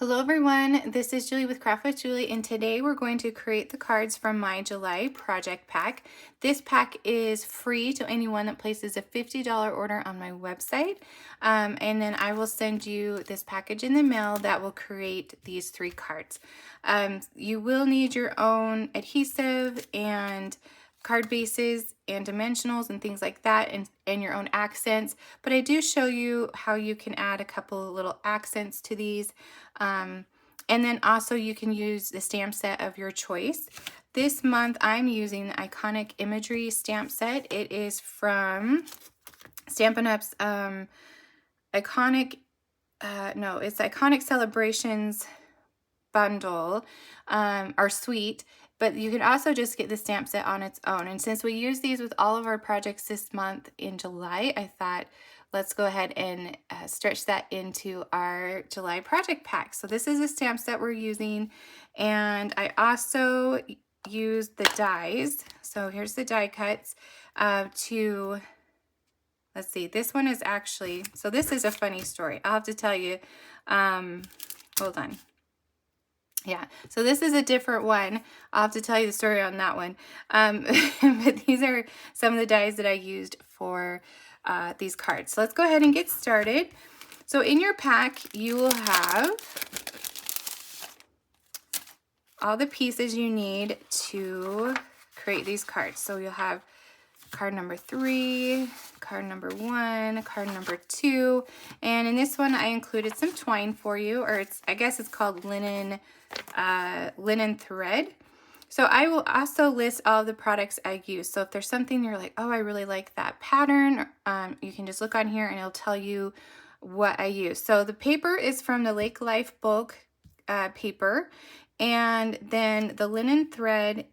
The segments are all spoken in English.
Hello everyone, this is Julie with Craft with Julie, and today we're going to create the cards from my July project pack. This pack is free to anyone that places a $50 order on my website, and then I will send you this package in the mail that will create these 3 cards. You will need your own adhesive and card bases and dimensionals and things like that, and your own accents, but I do show you how you can add a couple of little accents to these, and then also you can use the stamp set of your choice. This month I'm using the Iconic Imagery stamp set. It is from Stampin' Up's it's Iconic Celebrations bundle, or suite. But you can also just get the stamp set on its own. And since we use these with all of our projects this month in July, I thought let's go ahead and stretch that into our July project pack. So this is a stamp set we're using. And I also use the dies. So here's the die cuts let's see, this one is actually, so this is a funny story. I'll have to tell you, hold on. Yeah, so this is a different one. I'll have to tell you the story on that one. But these are some of the dies that I used for these cards. So let's go ahead and get started. So in your pack, you will have all the pieces you need to create these cards. So you'll have card number 3, card number 1, card number 2, and in this one I included some twine for you, or I guess it's called linen thread. So I will also list all the products I use. So if there's something you're like, oh, I really like that pattern, you can just look on here and it'll tell you what I use. So the paper is from the Lake Life bulk paper, and then the linen thread.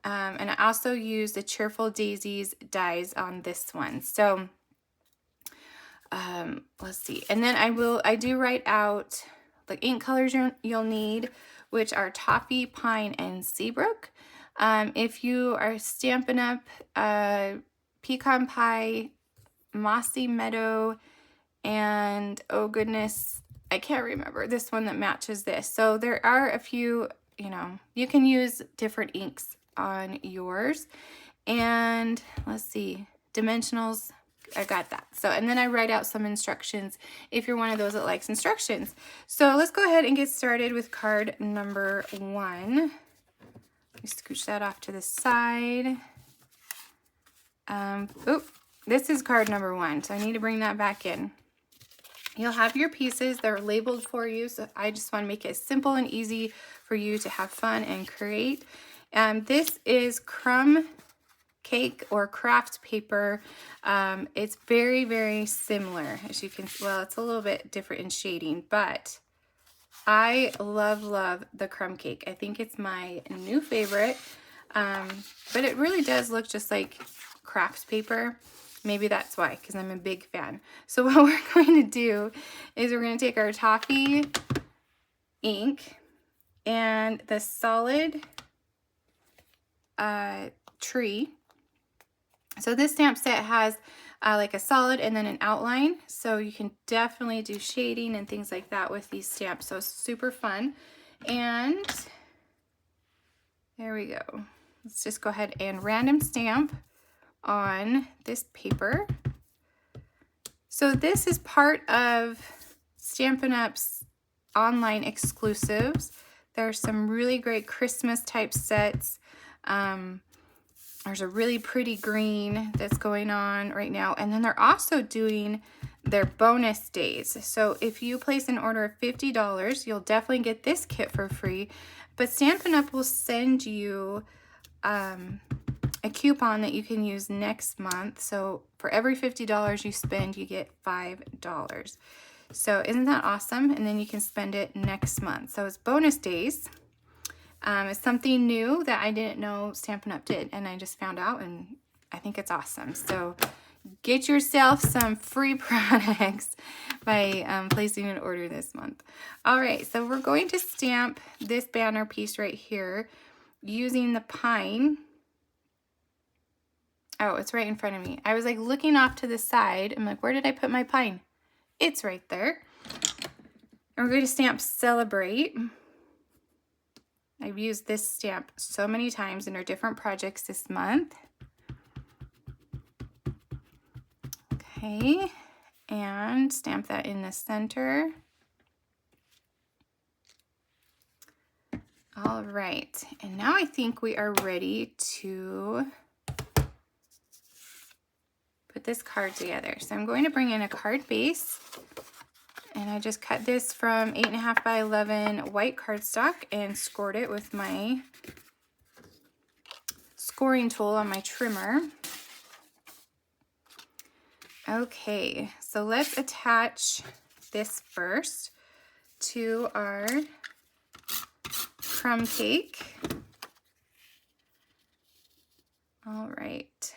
And I also use the Cheerful Daisies dies on this one. So let's see. And then I do write out the ink colors you'll need, which are Toffee, Pine, and Seabrook. If you are Stampin' Up, Pecan Pie, Mossy Meadow, and oh goodness, I can't remember this one that matches this. So there are a few, you can use different inks on yours. And let's see, Dimensionals, I got that. So, and then I write out some instructions if you're one of those that likes instructions. So let's go ahead and get started with card number 1. Let me scooch that off to the side. This is card number 1, so I need to bring that back in. You'll have your pieces, they're labeled for you, so I just want to make it simple and easy for you to have fun and create. This is Crumb cake or craft paper. It's very, very similar, as you can see. Well, it's a little bit different in shading, but I love the crumb cake. I think it's my new favorite, but it really does look just like craft paper. Maybe that's why, because I'm a big fan. So what we're going to do is we're going to take our Toffee ink and the solid tree. So this stamp set has like a solid and then an outline, so you can definitely do shading and things like that with these stamps, so it's super fun. And there we go. Let's just go ahead and random stamp on this paper. So this is part of Stampin' Up's online exclusives. There's some really great Christmas type sets. There's a really pretty green that's going on right now, and then they're also doing their bonus days. So if you place an order of $50, you'll definitely get this kit for free, but Stampin' Up will send you a coupon that you can use next month. So for every $50 you spend, you get $5. So isn't that awesome? And then you can spend it next month. So it's bonus days. It's something new that I didn't know Stampin' Up did, and I just found out, and I think it's awesome. So get yourself some free products by placing an order this month. All right, so we're going to stamp this banner piece right here using the pine. Oh, it's right in front of me. I was like looking off to the side. I'm like, where did I put my pine? It's right there. we're going to stamp Celebrate. I've used this stamp so many times in our different projects this month. Okay, and stamp that in the center. All right, and now I think we are ready to put this card together. So I'm going to bring in a card base, and I just cut this from 8.5 by 11 white cardstock and scored it with my scoring tool on my trimmer. Okay, so let's attach this first to our crumb cake. All right.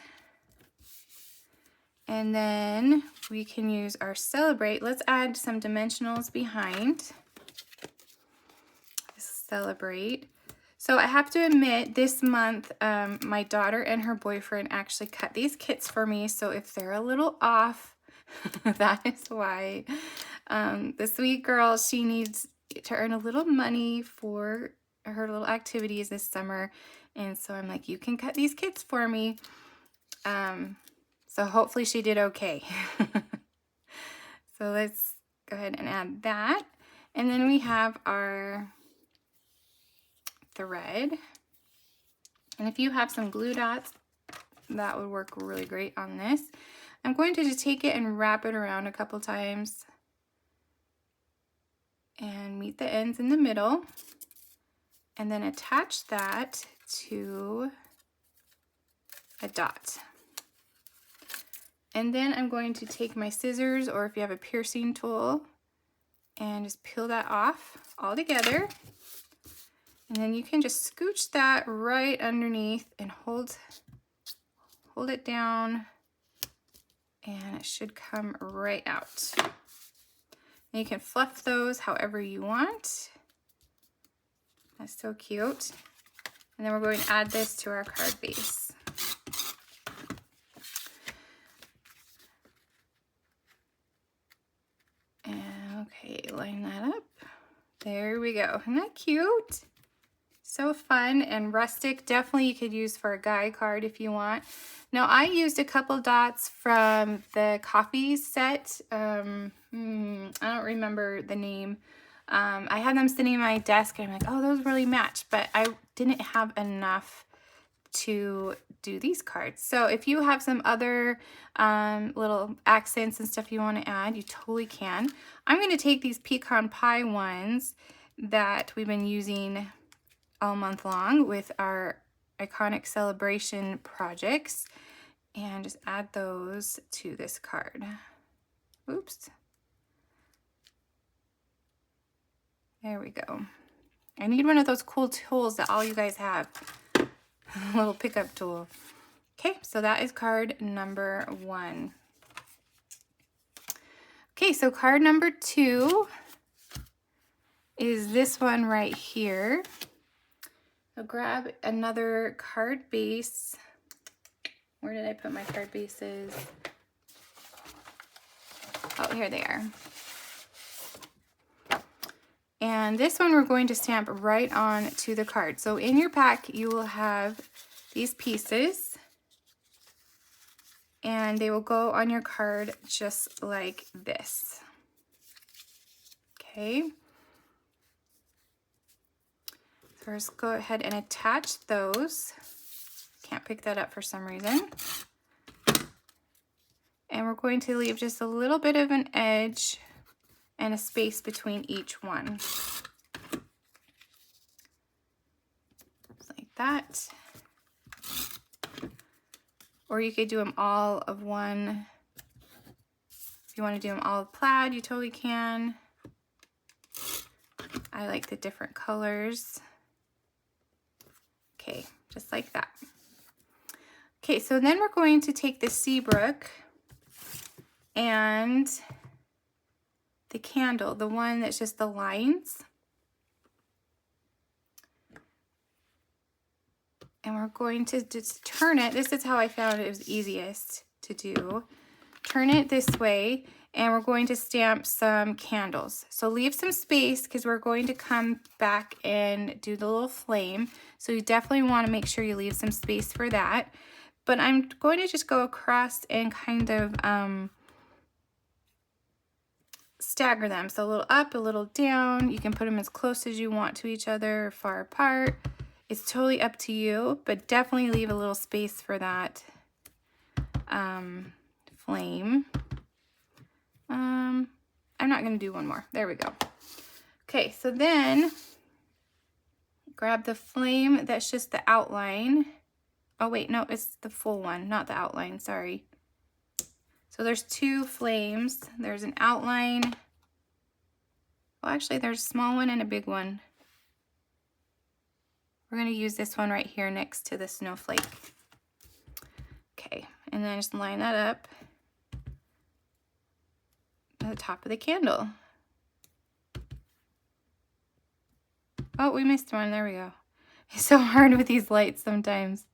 And then we can use our Celebrate. Let's add some dimensionals behind. Celebrate. So I have to admit, this month, my daughter and her boyfriend actually cut these kits for me. So if they're a little off, that is why. The sweet girl, she needs to earn a little money for her little activities this summer. And so I'm like, you can cut these kits for me. So hopefully she did okay. So let's go ahead and add that. And then we have our thread. And if you have some glue dots, that would work really great on this. I'm going to just take it and wrap it around a couple times and meet the ends in the middle, and then attach that to a dot. And then I'm going to take my scissors, or if you have a piercing tool, and just peel that off all together. And then you can just scooch that right underneath and hold it down, and it should come right out. And you can fluff those however you want. That's so cute. And then we're going to add this to our card base. And okay, line that up. There we go. Isn't that cute? So fun and rustic. Definitely you could use for a guy card if you want. Now I used a couple dots from the coffee set. I don't remember the name. I had them sitting on my desk and I'm like, oh, those really match, but I didn't have enough to do these cards. So if you have some other little accents and stuff you want to add, you totally can. I'm going to take these pecan pie ones that we've been using all month long with our iconic celebration projects and just add those to this card. Oops. There we go. I need one of those cool tools that all you guys have. A little pickup tool. Okay, so that is card number 1. Okay, so card number 2 is this one right here. I'll grab another card base. Where did I put my card bases? Oh, here they are. And this one we're going to stamp right on to the card. So in your pack, you will have these pieces, and they will go on your card just like this. Okay. First, go ahead and attach those. Can't pick that up for some reason. And we're going to leave just a little bit of an edge and a space between each one. Just like that. Or you could do them all of one. If you want to do them all plaid, you totally can. I like the different colors. Okay, just like that. Okay, so then we're going to take the Seabrook and the candle, the one that's just the lines. And we're going to just turn it. This is how I found it was easiest to do. Turn it this way, and we're going to stamp some candles. So leave some space because we're going to come back and do the little flame. So you definitely want to make sure you leave some space for that. But I'm going to just go across and kind of stagger them. So a little up, a little down. You can put them as close as you want to each other or far apart. It's totally up to you, but definitely leave a little space for that flame. I'm not going to do one more. There we go. Okay, so then grab the flame that's just the outline. Oh wait, no, it's the full one, not the outline, sorry. So there's two flames. There's an outline. Well, actually, there's a small one and a big one. We're going to use this one right here next to the snowflake. Okay, and then just line that up at the top of the candle. Oh, we missed one. There we go. It's so hard with these lights sometimes.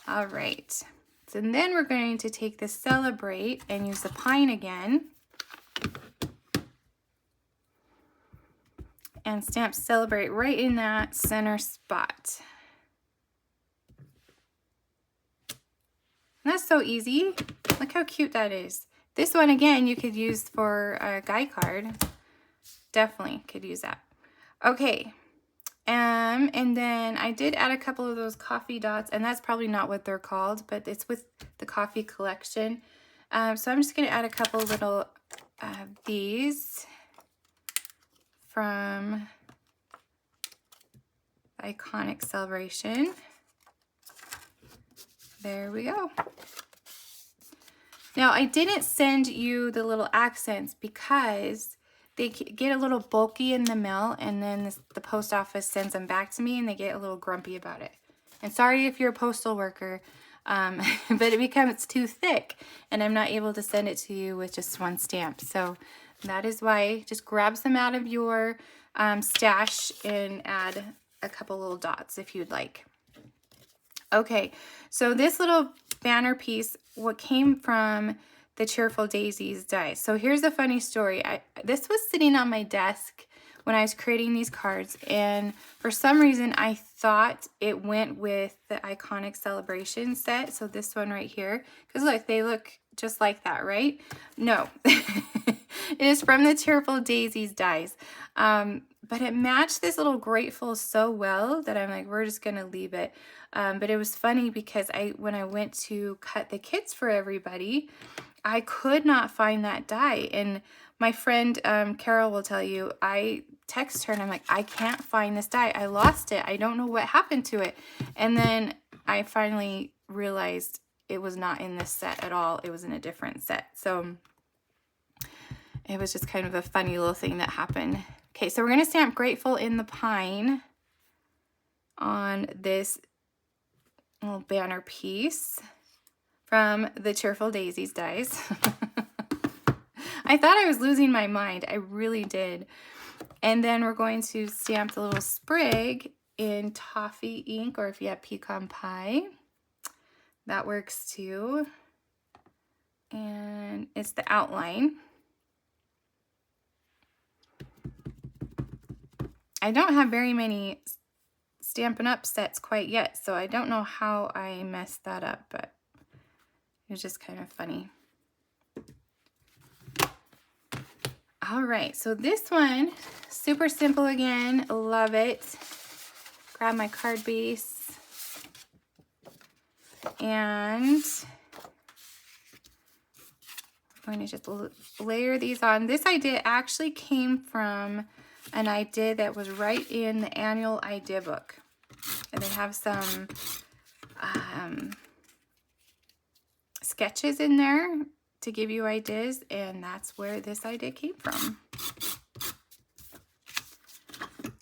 All right. So then we're going to take the Celebrate and use the pine again. And stamp Celebrate right in that center spot. And that's so easy. Look how cute that is. This one, again, you could use for a guy card. Definitely could use that. Okay. And then I did add a couple of those coffee dots, and that's probably not what they're called, but it's with the coffee collection. So I'm just going to add a couple little these from Iconic Celebration. There we go. Now, I didn't send you the little accents because they get a little bulky in the mail, and then the post office sends them back to me, and they get a little grumpy about it. And sorry if you're a postal worker, but it becomes too thick, and I'm not able to send it to you with just one stamp. So that is why. Just grab some out of your stash and add a couple little dots if you'd like. Okay, so this little banner piece, what came from the Cheerful Daisies dies. So here's a funny story. This was sitting on my desk when I was creating these cards, and for some reason I thought it went with the Iconic Celebration set. So this one right here, because look, they look just like that, right? No, it is from the Cheerful Daisies dies. But it matched this little Grateful so well that I'm like, we're just gonna leave it. But it was funny because when I went to cut the kits for everybody, I could not find that die. And my friend Carol will tell you, I text her and I'm like, I can't find this die. I lost it. I don't know what happened to it. And then I finally realized it was not in this set at all. It was in a different set. So it was just kind of a funny little thing that happened. Okay, so we're going to stamp Grateful in the pine on this little banner piece from the Cheerful Daisies dies. I thought I was losing my mind. I really did. And then we're going to stamp the little sprig in Toffee ink, or if you have pecan pie, that works too. And it's the outline. I don't have very many Stampin' Up sets quite yet, so I don't know how I messed that up, but it was just kind of funny. All right, so this one, super simple again, love it. Grab my card base and I'm going to just layer these on. This idea actually came from an idea that was right in the annual idea book. And they have some sketches in there to give you ideas, and that's where this idea came from.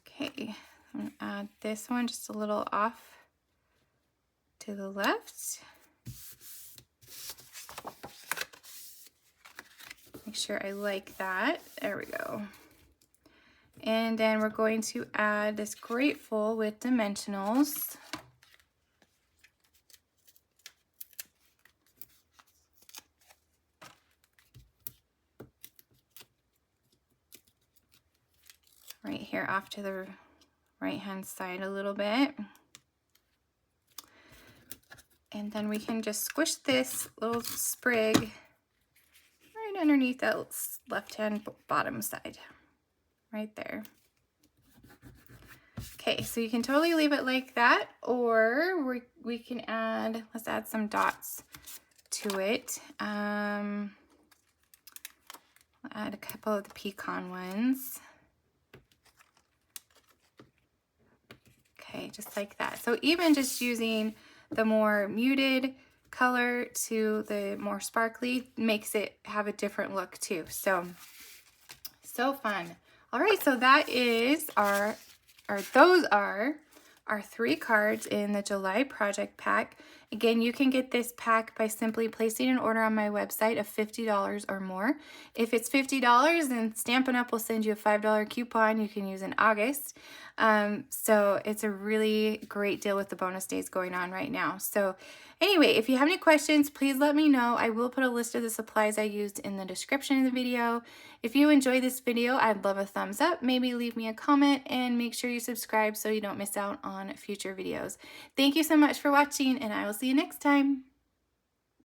Okay, I'm going to add this one just a little off to the left. Make sure I like that. There we go. And then we're going to add this Grateful with Dimensionals. right here off to the right hand side a little bit. And then we can just squish this little sprig right underneath that left hand bottom side, right there. Okay, so you can totally leave it like that, or we can add, let's add some dots to it. I'll add a couple of the pecan ones. Okay, just like that. So even just using the more muted color to the more sparkly makes it have a different look too. So fun. All right, so that is those are our 3 cards in the July project pack. Again, you can get this pack by simply placing an order on my website of $50 or more. If it's $50, then Stampin' Up! Will send you a $5 coupon you can use in August. So it's a really great deal with the bonus days going on right now. So anyway, if you have any questions, please let me know. I will put a list of the supplies I used in the description of the video. If you enjoyed this video, I'd love a thumbs up. Maybe leave me a comment and make sure you subscribe so you don't miss out on future videos. Thank you so much for watching, and I will see you next time.